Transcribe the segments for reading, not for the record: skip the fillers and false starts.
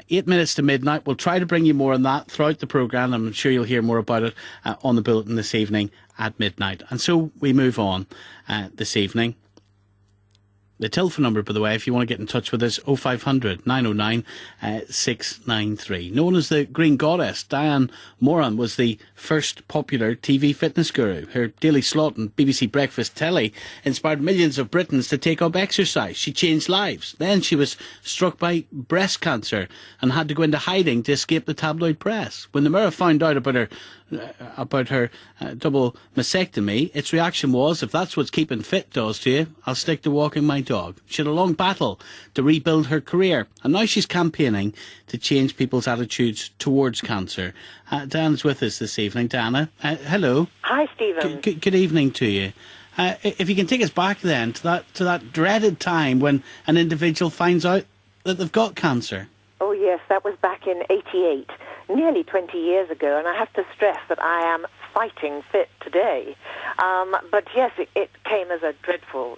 8 minutes to midnight. We'll try to bring you more on that throughout the programme. I'm sure you'll hear more about it on the bulletin this evening at midnight. And so we move on this evening. The telephone number, by the way, if you want to get in touch with us, 0500 909 693. Known as the Green Goddess, Diane Moran was the first popular TV fitness guru. Her daily slot on BBC Breakfast Telly inspired millions of Britons to take up exercise. She changed lives. Then she was struck by breast cancer and had to go into hiding to escape the tabloid press. When the Mirror found out about her double mastectomy, its reaction was, if that's what keeping fit does to you, I'll stick to walking my dog. She had a long battle to rebuild her career, and now she's campaigning to change people's attitudes towards cancer. Diana's with us this evening. Diana, hello. Hi, Stephen. Good evening to you. If you can take us back then to that dreaded time when an individual finds out that they've got cancer. Oh, yes, that was back in '88, nearly 20 years ago, and I have to stress that I am fighting fit today. But yes, it came as a dreadful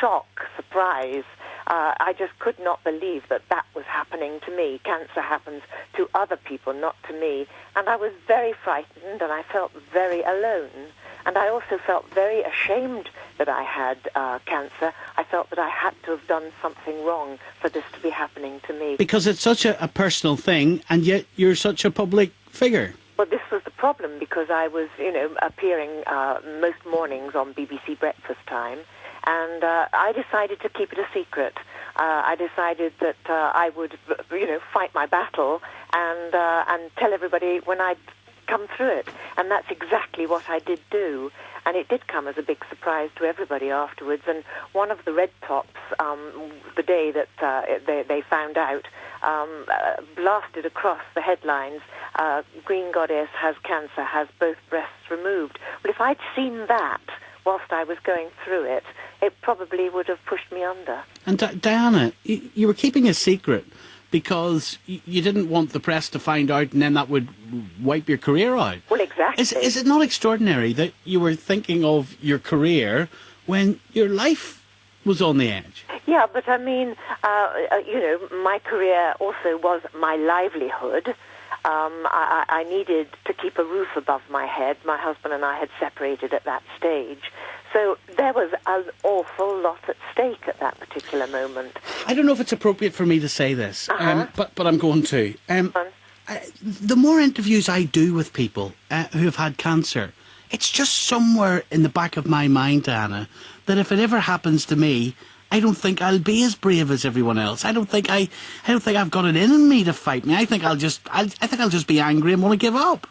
shock, surprise. I just could not believe that was happening to me. Cancer happens to other people, not to me. And I was very frightened, and I felt very alone. And I also felt very ashamed that I had cancer. I felt that I had to have done something wrong for this to be happening to me. Because it's such a personal thing, and yet you're such a public figure. Well, this was the problem, because I was, appearing most mornings on BBC Breakfast Time, and I decided to keep it a secret. I decided that I would, fight my battle and tell everybody when I'd come through it, and that's exactly what I did do. And it did come as a big surprise to everybody afterwards. And one of the red tops, the day that they found out, blasted across the headlines, Green Goddess has cancer, has both breasts removed. Well, if I'd seen that whilst I was going through it, it probably would have pushed me under. And Diana, you were keeping a secret because you didn't want the press to find out, and then that would wipe your career out. Well, exactly. Is it not extraordinary that you were thinking of your career when your life was on the edge? Yeah, but I mean, my career also was my livelihood. I needed to keep a roof above my head. My husband and I had separated at that stage. So there was an awful lot at stake at that particular moment. I don't know if it's appropriate for me to say this, but I'm going to. The more interviews I do with people who have had cancer, it's just somewhere in the back of my mind, Anna, that if it ever happens to me, I don't think I'll be as brave as everyone else. I don't think I've got it in me to fight me. I think I'll just be angry and want to give up.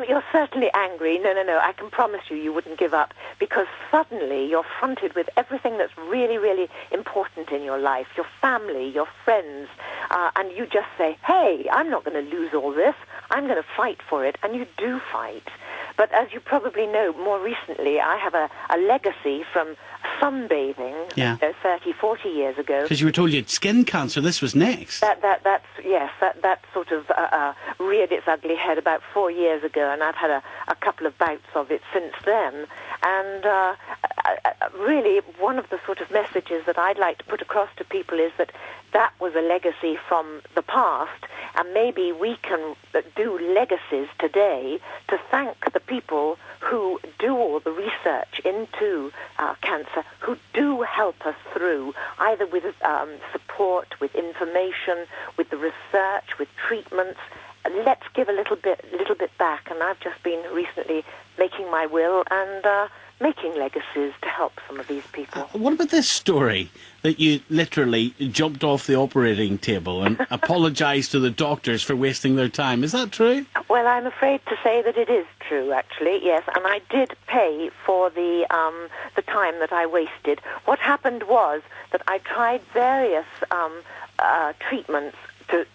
You're certainly angry. No. I can promise you wouldn't give up, because suddenly you're fronted with everything that's really, really important in your life, your family, your friends, and you just say, hey, I'm not going to lose all this. I'm going to fight for it, and you do fight. But as you probably know, more recently, I have a legacy from sunbathing, 30, 40 years ago. Because you were told you had skin cancer, this was next. That sort of reared its ugly head about 4 years ago, and I've had a couple of bouts of it since then. And really, one of the sort of messages that I'd like to put across to people is that was a legacy from the past, and maybe we can do legacies today to thank the people who do all the research into cancer, who do help us through, either with support, with information, with the research, with treatments. Let's give a little bit back, and I've just been recently making my will and making legacies to help some of these people. What about this story that you literally jumped off the operating table and apologised to the doctors for wasting their time? Is that true? Well, I'm afraid to say that it is true, actually, yes, and I did pay for the time that I wasted. What happened was that I tried various treatments to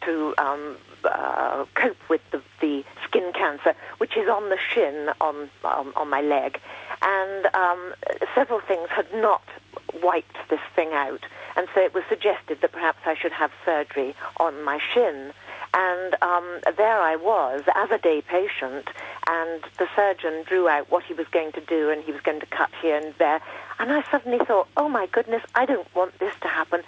cope with the skin cancer, which is on the shin on my leg, and several things had not wiped this thing out, and so it was suggested that perhaps I should have surgery on my shin. And there I was as a day patient, and the surgeon drew out what he was going to do, and he was going to cut here and there. And I suddenly thought, oh my goodness, I don't want this to happen.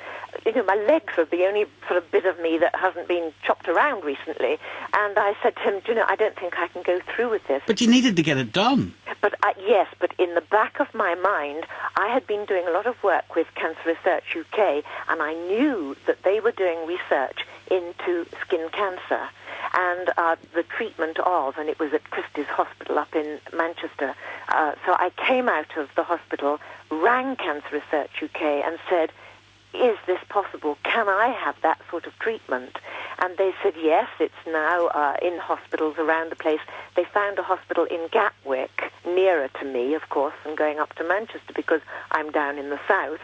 You know, my legs are the only sort of bit of me that hasn't been chopped around recently. And I said to him, you know, I don't think I can go through with this. But you needed to get it done. But yes, but in the back of my mind, I had been doing a lot of work with Cancer Research UK, and I knew that they were doing research into skin cancer and the treatment of, and it was at Christie's Hospital up in Manchester. So I came out of the hospital, rang Cancer Research UK and said, is this possible? Can I have that sort of treatment? And they said, yes, it's now in hospitals around the place. They found a hospital in Gatwick, nearer to me, of course, than going up to Manchester because I'm down in the south.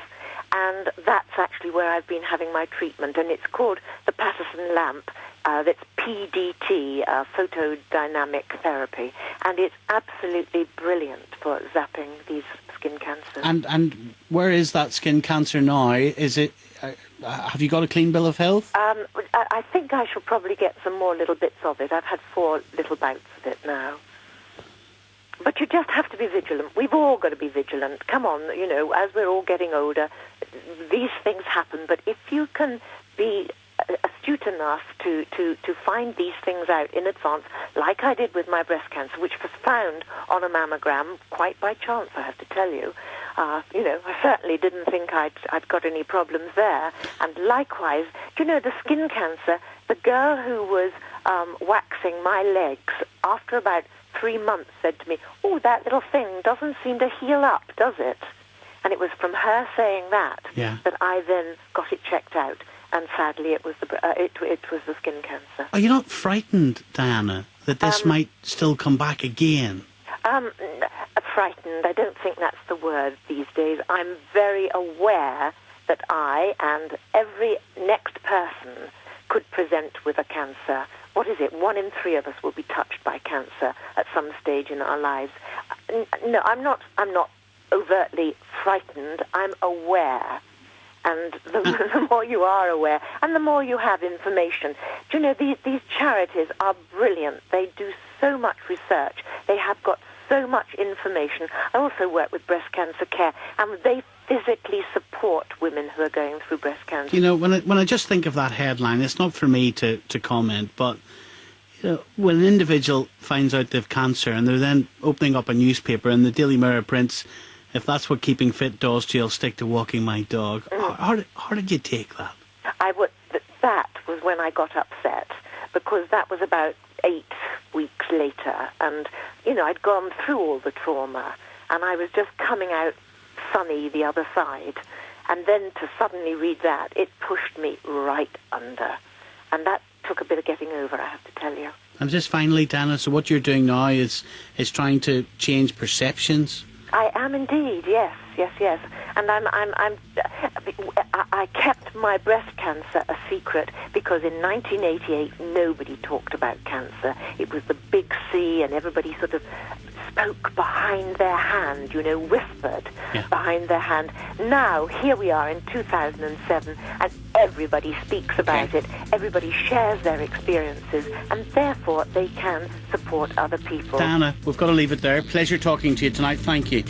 And that's actually where I've been having my treatment. And it's called the Patterson lamp. That's PDT, photodynamic therapy. And it's absolutely brilliant for zapping these skin cancers. And where is that skin cancer now? Is it? Have you got a clean bill of health? I think I shall probably get some more little bits of it. I've had 4 little bouts of it now. But you just have to be vigilant. We've all got to be vigilant. Come on, you know, as we're all getting older, these things happen. But if you can be astute enough to find these things out in advance, like I did with my breast cancer, which was found on a mammogram quite by chance, I have to tell you. You know, I certainly didn't think I'd got any problems there. And likewise, you know, the skin cancer, the girl who was waxing my legs, after about 3 months said to me, oh, that little thing doesn't seem to heal up, does it? And it was from her saying that that I then got it checked out. And sadly, it was the skin cancer. Are you not frightened, Diana, that this might still come back again? Frightened, I don't think that's the word these days. I'm very aware that I and every next person could present with a cancer. What is it? 1 in 3 of us will be touched by cancer at some stage in our lives. No, I'm not overtly frightened. I'm aware. And the more you are aware, and the more you have information. Do you know, these charities are brilliant. They do so much research. They have got so much information. I also work with breast cancer care, and they physically support women who are going through breast cancer. You know, when I just think of that headline, it's not for me to comment, but you know, when an individual finds out they've cancer and they're then opening up a newspaper and the Daily Mirror prints, if that's what keeping fit does to you, I'll stick to walking my dog. How did you take that? That was when I got upset, because that was about 8 weeks later, and you know, I'd gone through all the trauma, and I was just coming out sunny the other side, and then to suddenly read that, it pushed me right under, and that took a bit of getting over, I have to tell you. And just finally, Dana, so what you're doing now is trying to change perceptions. I am indeed, yes. And I kept my breast cancer a secret because in 1988 nobody talked about cancer. It was the big C, and everybody sort of spoke behind their hand, you know, whispered behind their hand. Now, here we are in 2007, and everybody speaks about it. Everybody shares their experiences, and therefore they can support other people. Dana, we've got to leave it there. Pleasure talking to you tonight. Thank you.